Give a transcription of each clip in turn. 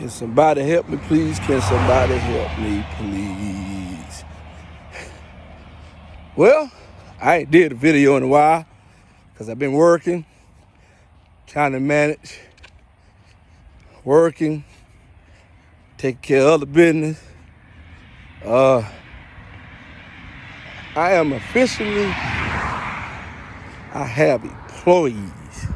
Can somebody help me, please? Can somebody help me, please? Well, I ain't did a video in a while because I've been working, trying to manage, working, taking care of other business. I am officially, I have employees.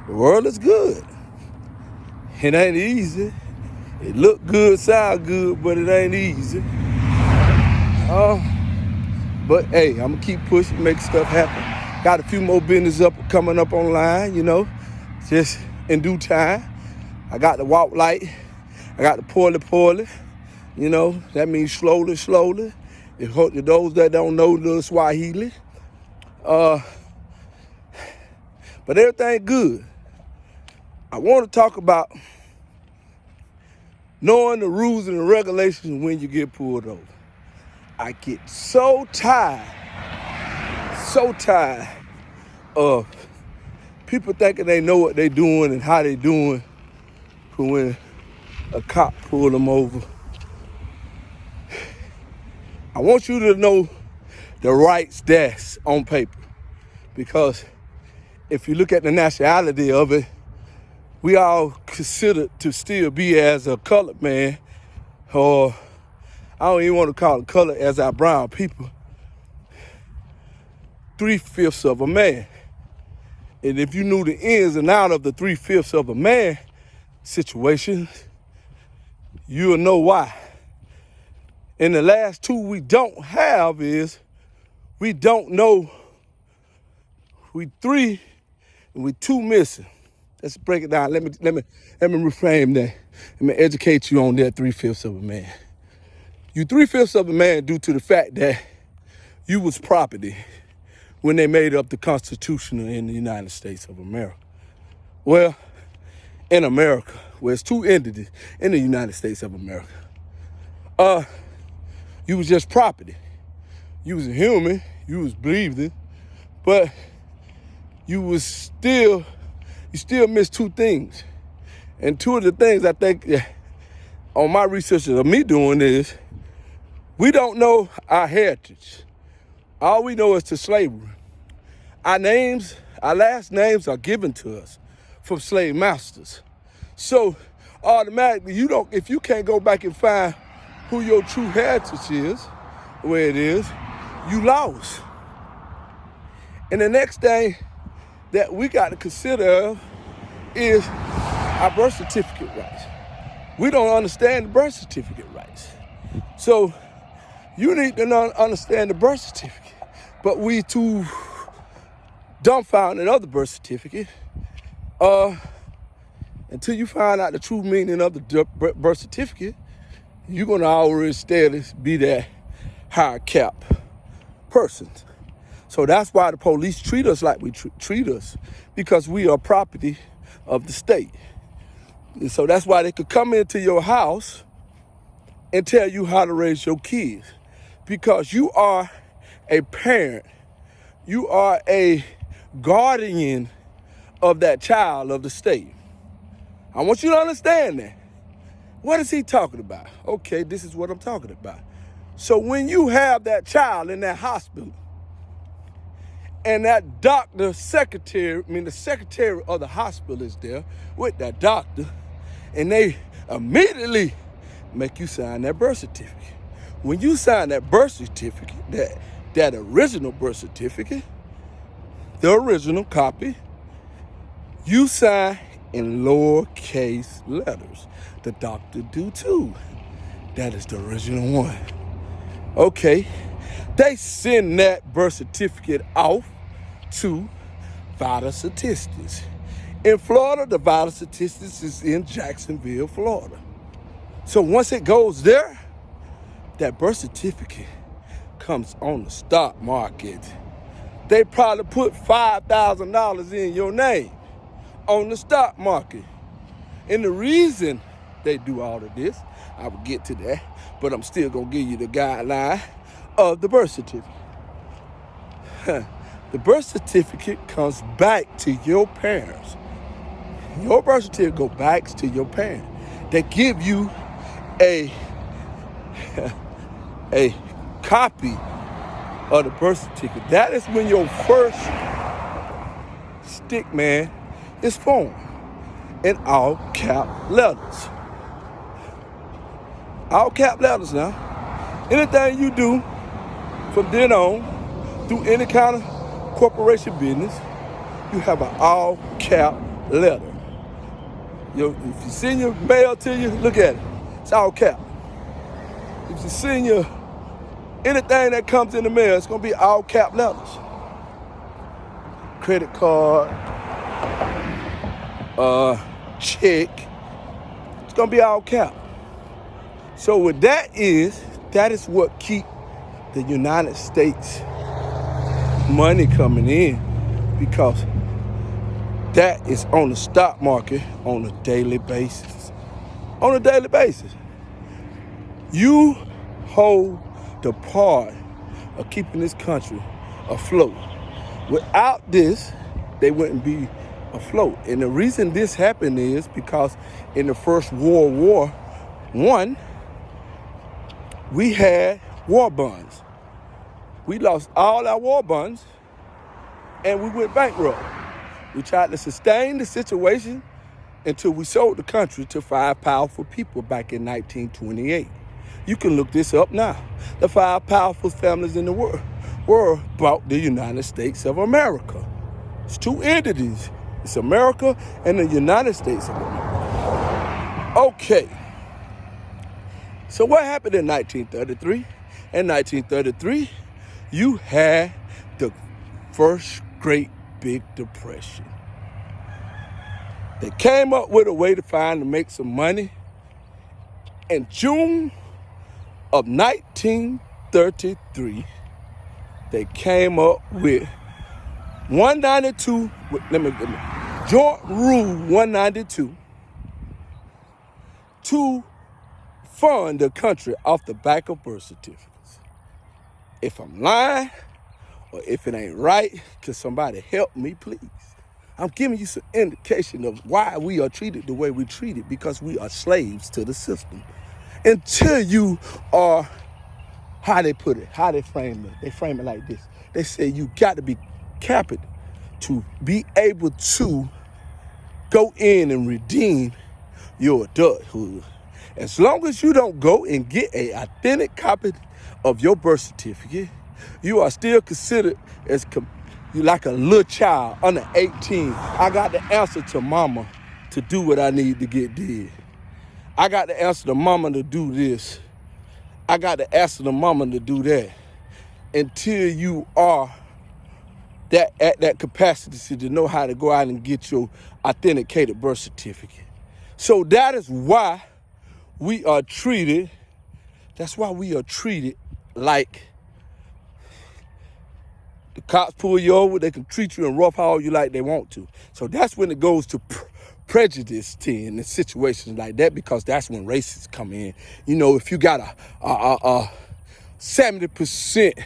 The world is good. It ain't easy. It look good, sound good, but it ain't easy. But hey, I'm gonna keep pushing, make stuff happen. Got a few more business coming up online, just in due time. I got the walk light. I got the poorly. That means slowly. Those that don't know the Swahili. But everything good. I want to talk about knowing the rules and the regulations when you get pulled over. I get so tired of people thinking they know what they're doing and how they're doing for when a cop pull them over. I want you to know the rights that's on paper, because if you look at the nationality of it, we all considered to still be as a colored man, or I don't even want to call it color, as our brown people, 3/5 of a man. And if you knew the ins and outs of the 3/5 of a man situation, you'll know why. And the last two we don't have is, we don't know, we 3 and we 2 missing. Let's break it down. Let me reframe that. Let me educate you on that 3/5 of a man. You 3/5 of a man due to the fact that you was property when they made up the Constitution in the United States of America. Well, in America, where it's 2 entities in the United States of America, you was just property. You was a human, you was breathing, but you still missed 2 things. And 2 of the things I think on my research of me doing is, we don't know our heritage. All we know is to slavery. Our last names are given to us from slave masters. So automatically, if you can't go back and find who your true heritage is, where it is, you lost. And the next thing that we got to consider is our birth certificate rights. We don't understand the birth certificate rights. So you need to understand the birth certificate, but we too dumbfounded of the birth certificate until you find out the true meaning of the birth certificate. You're gonna always be that higher cap person. So that's why the police treat us like we treat us, because we are property of the state. And so that's why they could come into your house and tell you how to raise your kids, because you are a parent. You are a guardian of that child of the state. I want you to understand that. What is he talking about? Okay, this is what I'm talking about. So when you have that child in that hospital, and that the secretary of the hospital is there with that doctor, and they immediately make you sign that birth certificate. When you sign that birth certificate, that original birth certificate, the original copy, you sign in lowercase letters. The doctor do too. That is the original one. Okay, they send that birth certificate off to Vital Statistics. In Florida, the Vital Statistics is in Jacksonville, Florida. So once it goes there, that birth certificate comes on the stock market. They probably put $5,000 in your name on the stock market. And the reason they do all of this, I will get to that, but I'm still gonna give you the guideline of the birth certificate. The birth certificate comes back to your parents Your birth certificate go back to your parent. They give you a a copy of the birth certificate. That is when your first stick man is formed in all cap letters. All cap letters now. Anything you do from then on, through any kind of corporation business, you have an all cap letter. If you send your mail to you, look at it. It's all cap. If you send your anything that comes in the mail, it's gonna be all cap letters. Credit card, check, it's gonna be all cap. So what that is what keep the United States money coming in, because that is on the stock market on a daily basis. On a daily basis. You hold the part of keeping this country afloat. Without this, they wouldn't be afloat. And the reason this happened is because in the First World War I, we had war bonds. We lost all our war bonds and we went bankrupt. We tried to sustain the situation until we sold the country to 5 powerful people back in 1928. You can look this up now. The 5 powerful families in the world bought the United States of America. It's 2 entities. It's America and the United States of America. Okay. So what happened in 1933? In 1933, you had the first Great Big Depression. They came up with a way to make some money. In June of 1933, they came up with 192, Joint Rule 192, to fund the country off the back of birth certificates. If I'm lying, or if it ain't right, can somebody help me, please? I'm giving you some indication of why we are treated the way we treated, because we are slaves to the system. Until you are, how they put it, how they frame it. They frame it like this. They say you got to be capped to be able to go in and redeem your adulthood. As long as you don't go and get an authentic copy of your birth certificate, you are still considered as you like a little child under 18. I got the answer to mama to do what I need to get did. I got the answer to mama to do this. I got the answer to mama to do that. Until you are at that capacity to know how to go out and get your authenticated birth certificate. So that is why we are treated, like the cops pull you over, they can treat you and rough haul you like they want to. So that's when it goes to prejudice in situations like that, because that's when racists come in. You know, if you got a 70%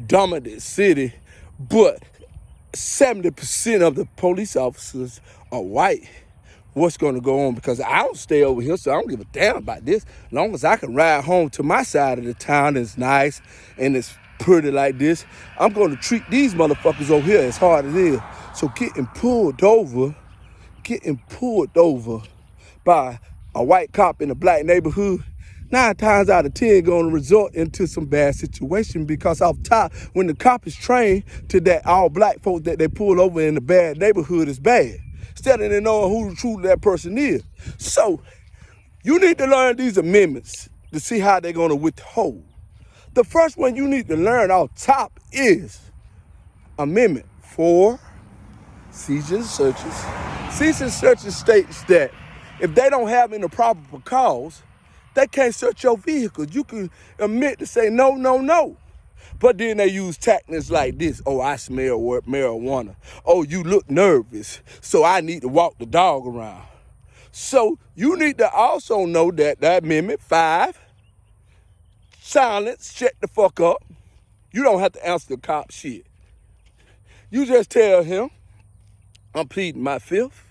dominant city, but 70% of the police officers are white, what's going to go on? Because I don't stay over here, so I don't give a damn about this. As long as I can ride home to my side of the town that's nice and it's pretty like this, I'm going to treat these motherfuckers over here as hard as it is. So getting pulled over by a white cop in a black neighborhood, 9 times out of 10 going to result into some bad situation, because off top, when the cop is trained to that all black folks that they pull over in the bad neighborhood is bad, instead of them knowing who truly that person is. So you need to learn these amendments to see how they're going to withhold. The first one you need to learn off top is Amendment 4, seizure and searches. Seizure and searches states that if they don't have any probable cause, they can't search your vehicle. You can admit to say no, no, no. But then they use tactics like this. Oh, I smell marijuana. Oh, you look nervous, so I need to walk the dog around. So you need to also know that Amendment 5, silence, shut the fuck up. You don't have to answer the cop shit. You just tell him, I'm pleading my fifth,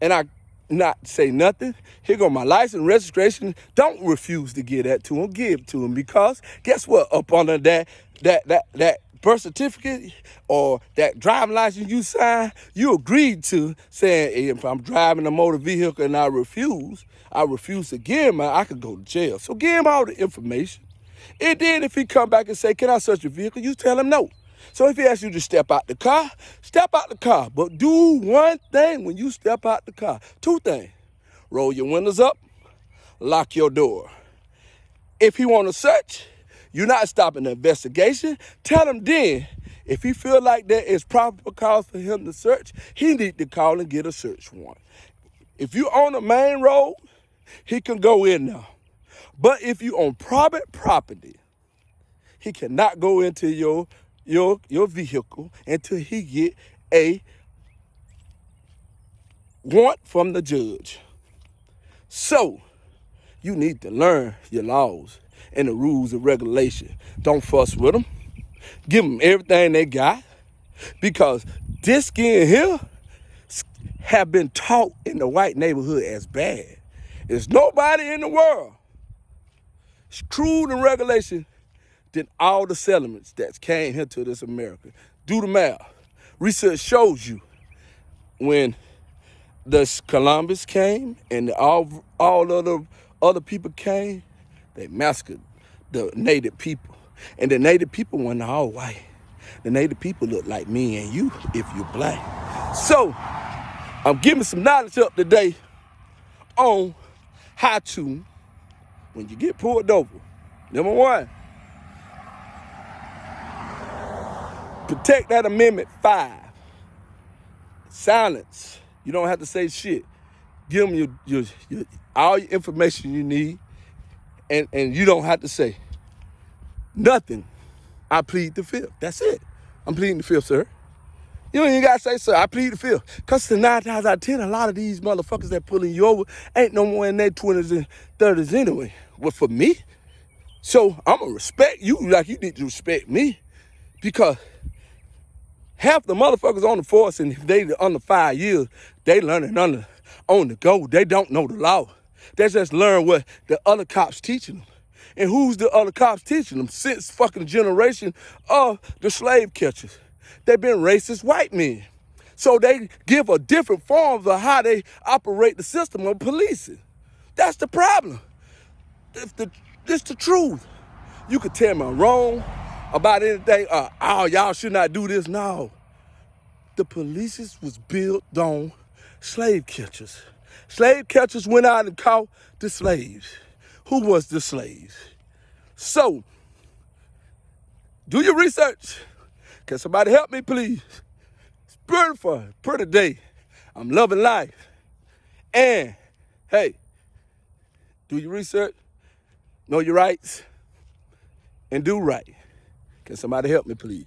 and I not say nothing, here go my license, registration. Don't refuse to give that to him. Give it to him, because guess what? Up under that birth certificate or that driving license you signed, you agreed to saying, hey, if I'm driving a motor vehicle and I refuse to give him, I could go to jail. So give him all the information. And then if he come back and say, can I search your vehicle? You tell him no. So if he asks you to step out the car, step out the car. But do one thing when you step out the car. Two things. Roll your windows up, lock your door. If he want to search, you're not stopping the investigation. Tell him then, if he feel like there is proper cause for him to search, he need to call and get a search warrant. If you on the main road, he can go in there. But if you on private property, he cannot go into your vehicle until he get a warrant from the judge. So you need to learn your laws and the rules and regulations. Don't fuss with them. Give them everything they got, because this skin here have been taught in the white neighborhood as bad. There's nobody in the world true to regulation than all the settlements that came here to this America. Do the math. Research shows you when the Columbus came and all other people came, they massacred the native people. And the native people weren't all white. The native people look like me and you if you're black. So I'm giving some knowledge up today on how to, when you get pulled over, number one, protect that Amendment 5. Silence. You don't have to say shit. Give them your all your information you need, and you don't have to say nothing. I plead the fifth. That's it. I'm pleading the fifth, sir. You don't even got to say, sir, I plead the fifth. Because 9 times out of 10, a lot of these motherfuckers that pulling you over ain't no more in their 20s and 30s anyway. Well, for me, so I'm going to respect you like you need to respect me, because half the motherfuckers on the force, and if they under 5 years, they learning on the go. They don't know the law. They just learn what the other cops teaching them. And who's the other cops teaching them? Since fucking generation of the slave catchers. They've been racist white men. So they give a different form of how they operate the system of policing. That's the problem. It's the truth. You could tell me I'm wrong about anything. Oh, y'all should not do this. No. The police was built on slave catchers. Slave catchers went out and caught the slaves. Who was the slaves? So, do your research. Can somebody help me, please? It's beautiful, pretty day. I'm loving life. And, hey, do your research, know your rights, and do right. Can somebody help me, please?